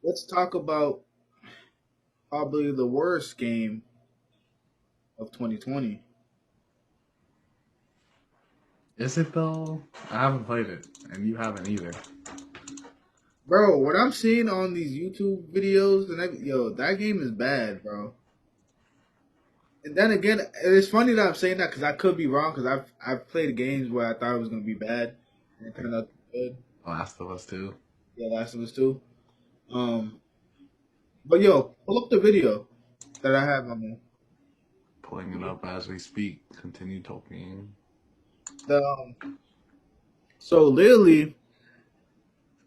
let's talk about probably the worst game of 2020. Is it though? I haven't played it, and you haven't either. Bro, what I'm seeing on these YouTube videos and that game is bad, bro. And then again, it's funny that I'm saying that because I could be wrong because I've played games where I thought it was gonna be bad and it turned out to be good. Last of Us 2. Yeah, Last of Us too. Um, but pull up the video that I have on there. Pulling it up as we speak. Continue talking. The so literally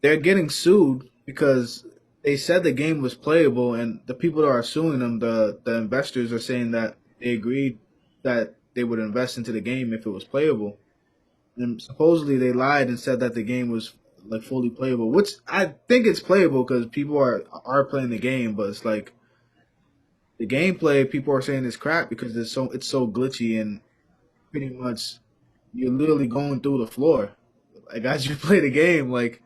they're getting sued because they said the game was playable, and the people that are suing them, the investors, are saying that they agreed that they would invest into the game if it was playable. And supposedly they lied and said that the game was like fully playable, which I think it's playable because people are playing the game, but it's like the gameplay people are saying is crap because it's so glitchy and pretty much you're literally going through the floor. Like as you play the game, like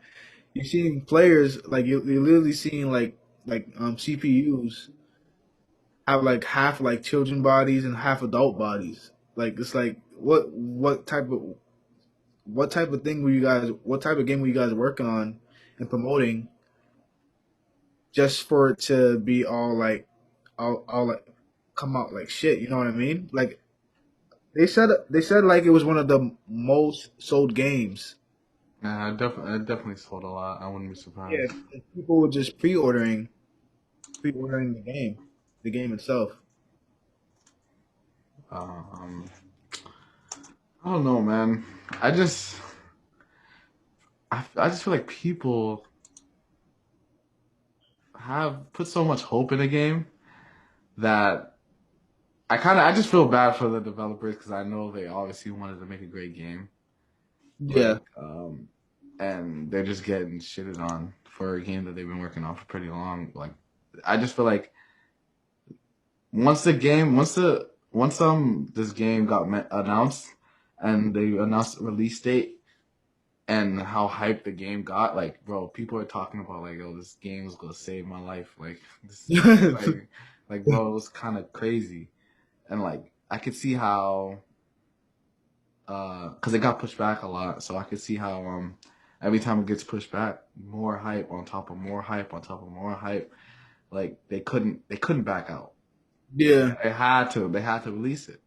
you're seeing players like you're literally seeing like CPUs have like half like children bodies and half adult bodies. Like it's like what type of thing were you guys what type of game were you guys working on and promoting just for it to be all like come out like shit, you know what I mean? Like they said like it was one of the most sold games. Yeah, I definitely sold a lot. I wouldn't be Yeah, surprised. and people were just pre-ordering the game itself. Um, I don't know, man. I just, I just feel like people have put so much hope in a game that I just feel bad for the developers because I know they obviously wanted to make a great game. Yeah. Like, and they're just getting shitted on for a game that they've been working on for pretty long. Like, I just feel like once this game got announced and they announced the release date and how hyped the game got, like, bro, people are talking about like, yo, this game is gonna save my life. Like, this, bro, it was kind of crazy, and like, I could see how because it got pushed back a lot. So I could see how every time it gets pushed back, more hype on top of more hype on top of more hype. Like they couldn't back out. Yeah. They had to release it.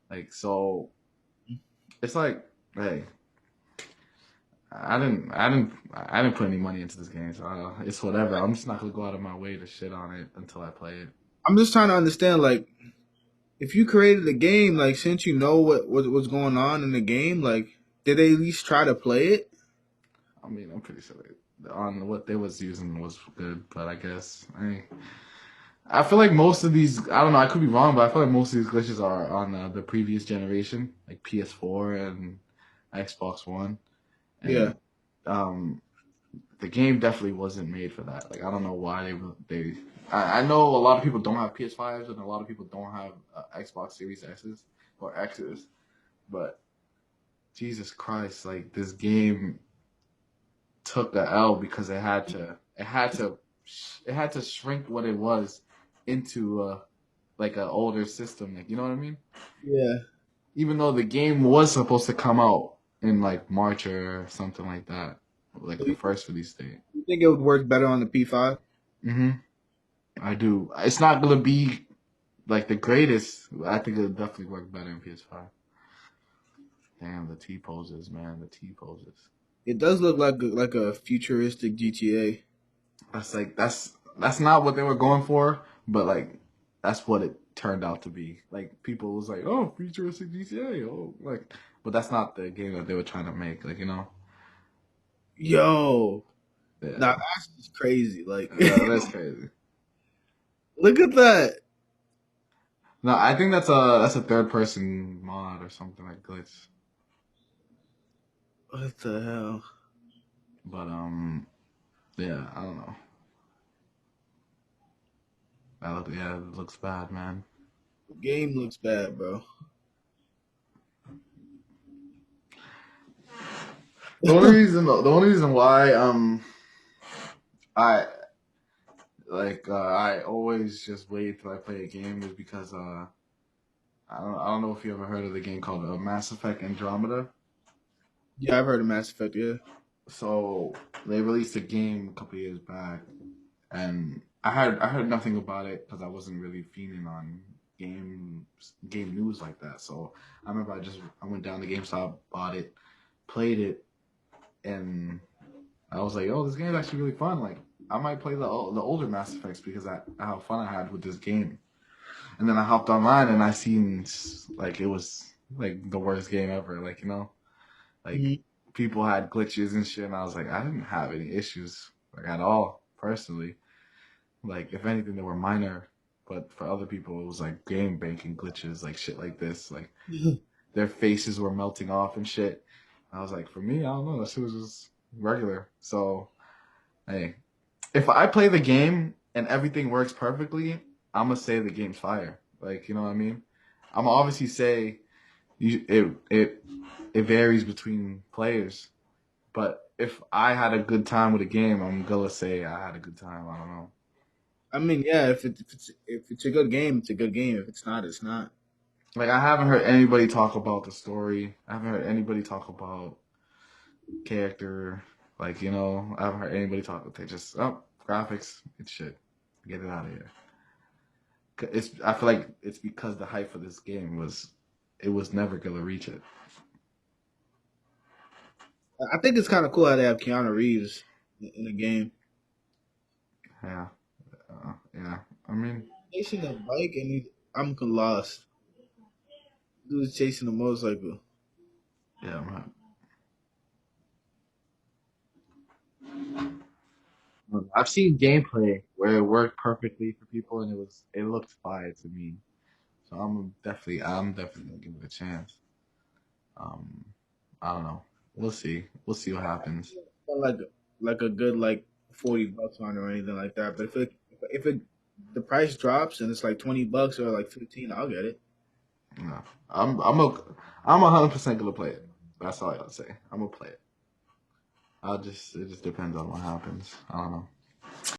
Like so, it's like hey, I didn't put any money into this game, so it's whatever. I'm just not gonna go out of my way to shit on it until I play it. I'm just trying to understand, like, if you created a game, like, since you know what's going on in the game, like, did they at least try to play it? I mean, I'm pretty sure on what they was using was good, but I guess I feel like most of these, I don't know, I could be wrong, but I feel like most of these glitches are on the previous generation, like PS4 and Xbox One. Yeah. And um, the game definitely wasn't made for that. Like, I don't know why I know a lot of people don't have PS5s and a lot of people don't have Xbox Series S's or X's, but Jesus Christ, like, this game took the L because it had to shrink what it was into like an older system. Like, you know what I mean? Yeah. Even though the game was supposed to come out in like March or something like that, like So the you, first release date. you think it would work better on the P5? hmm I do. It's not gonna be like the greatest. I think it'll definitely work better in PS5. Damn, the T poses, man, the T poses. It does look like a futuristic GTA. That's not what they were going for, but like that's what it turned out to be. Like people was like, oh, futuristic GTA, oh, like, but that's not the game that they were trying to make. Like, Yo, now yeah, that's just crazy. Like, that's crazy. look at that. No, I think that's a third person mod or something like glitch. What the hell? But yeah, I don't know. Yeah, it looks bad, man. The game looks bad, bro. The only reason why I Like I always just wait till I play a game is because I don't know if you ever heard of the game called Mass Effect Andromeda. Yeah, I've heard of Mass Effect. Yeah. So they released a game a couple years back, and I heard nothing about it because I wasn't really fiending on game news like that. So I remember I went down to GameStop, bought it, played it, and I was like, oh, this game's actually really fun. Like I might play the older Mass Effects because how fun I had with this game. And then I hopped online and I seen like it was like the worst game ever. Like like Mhm. people had glitches and shit, and I was like, I didn't have any issues like at all personally. Like if anything, they were minor, but for other people, it was like game banking glitches, like shit like this. Like their faces were melting off and shit. I was like, for me, I don't know, this was just regular. So hey, if I play the game and everything works perfectly, I'm gonna say the game's fire. Like you know what I mean? I'm gonna obviously say it varies between players. But if I had a good time with a game, I'm gonna say I had a good time. I don't know. I mean, yeah, if it's a good game, it's a good game. If it's not, it's not. Like I haven't heard anybody talk about the story. I haven't heard anybody talk about character. Like I haven't heard anybody talk. They just graphics. It's shit. Get it out of here. I feel like it's because the hype for this game it was never gonna reach it. I think it's kind of cool how they have Keanu Reeves in the game. Yeah, yeah. I mean, Chasing a bike and I'm lost. Dude's chasing a motorcycle. yeah. I've seen gameplay where it worked perfectly for people and it looked fire to me. So I'm definitely gonna give it a chance. Um, I don't know. We'll see. We'll see what happens. Not like a good like $40 on it or anything like that. But if it the price drops and it's like $20 or like 15, I'll get it. No, I'm a, I'm 100% gonna play it. That's all I gotta say. I'm gonna play it. It just depends on what happens. I don't know.